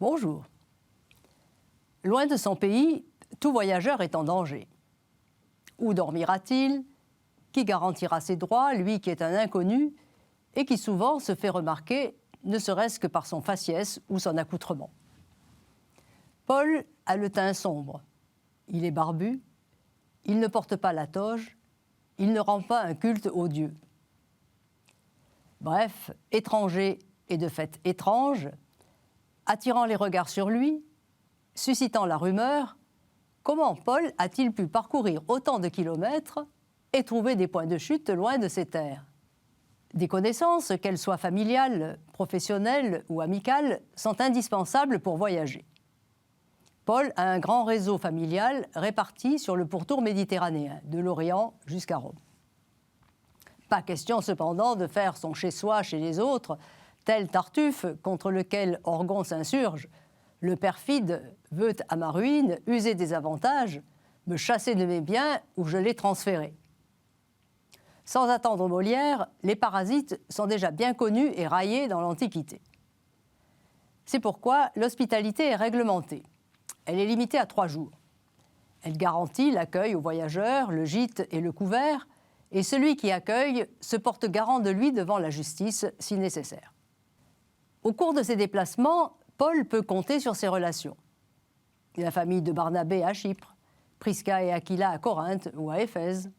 Bonjour. Loin de son pays, tout voyageur est en danger. Où dormira-t-il? Qui garantira ses droits, lui qui est un inconnu et qui souvent se fait remarquer, ne serait-ce que par son faciès ou son accoutrement? Paul a le teint sombre. Il est barbu. Il ne porte pas la toge. Il ne rend pas un culte aux dieux. Bref, étranger et de fait étrange, attirant les regards sur lui, suscitant la rumeur, comment Paul a-t-il pu parcourir autant de kilomètres et trouver des points de chute loin de ses terres? Des connaissances, qu'elles soient familiales, professionnelles ou amicales, sont indispensables pour voyager. Paul a un grand réseau familial réparti sur le pourtour méditerranéen, de l'Orient jusqu'à Rome. Pas question cependant de faire son chez-soi chez les autres, tel Tartuffe contre lequel Orgon s'insurge. Le perfide veut à ma ruine user des avantages, me chasser de mes biens ou je les transférer. Sans attendre Molière, les parasites sont déjà bien connus et raillés dans l'Antiquité. C'est pourquoi l'hospitalité est réglementée. Elle est limitée à 3 jours. Elle garantit l'accueil aux voyageurs, le gîte et le couvert, et celui qui accueille se porte garant de lui devant la justice si nécessaire. Au cours de ses déplacements, Paul peut compter sur ses relations. La famille de Barnabé à Chypre, Prisca et Aquila à Corinthe ou à Éphèse,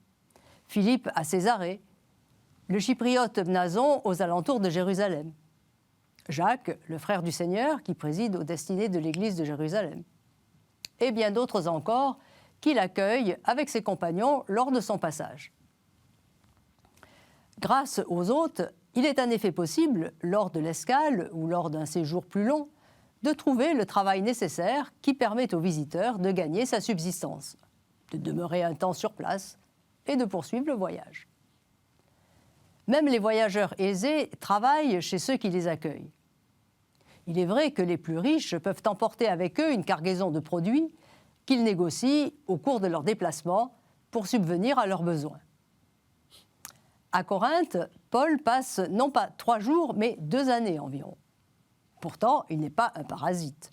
Philippe à Césarée, le chypriote Mnason aux alentours de Jérusalem, Jacques, le frère du Seigneur, qui préside aux destinées de l'Église de Jérusalem, et bien d'autres encore qui l'accueillent avec ses compagnons lors de son passage. Grâce aux hôtes, il est en effet possible, lors de l'escale ou lors d'un séjour plus long, de trouver le travail nécessaire qui permet aux visiteurs de gagner sa subsistance, de demeurer un temps sur place et de poursuivre le voyage. Même les voyageurs aisés travaillent chez ceux qui les accueillent. Il est vrai que les plus riches peuvent emporter avec eux une cargaison de produits qu'ils négocient au cours de leur déplacement pour subvenir à leurs besoins. À Corinthe, Paul passe non pas 3 jours, mais 2 années environ. Pourtant, il n'est pas un parasite.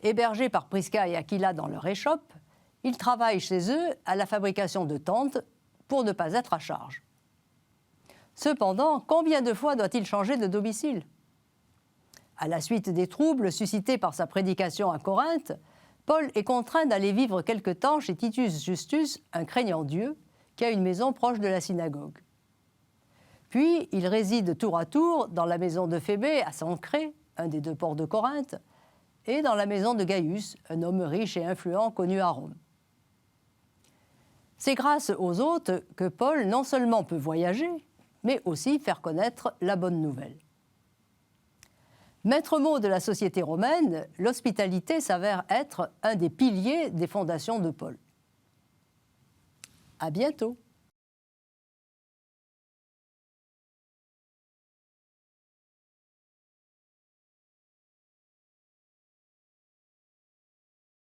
Hébergé par Prisca et Aquila dans leur échoppe, il travaille chez eux à la fabrication de tentes pour ne pas être à charge. Cependant, combien de fois doit-il changer de domicile? À la suite des troubles suscités par sa prédication à Corinthe, Paul est contraint d'aller vivre quelque temps chez Titus Justus, un craignant Dieu, qui a une maison proche de la synagogue. Puis, il réside tour à tour dans la maison de Phébé à Sancré, un des 2 ports de Corinthe, et dans la maison de Gaius, un homme riche et influent connu à Rome. C'est grâce aux hôtes que Paul non seulement peut voyager, mais aussi faire connaître la bonne nouvelle. Maître mot de la société romaine, l'hospitalité s'avère être un des piliers des fondations de Paul. À bientôt.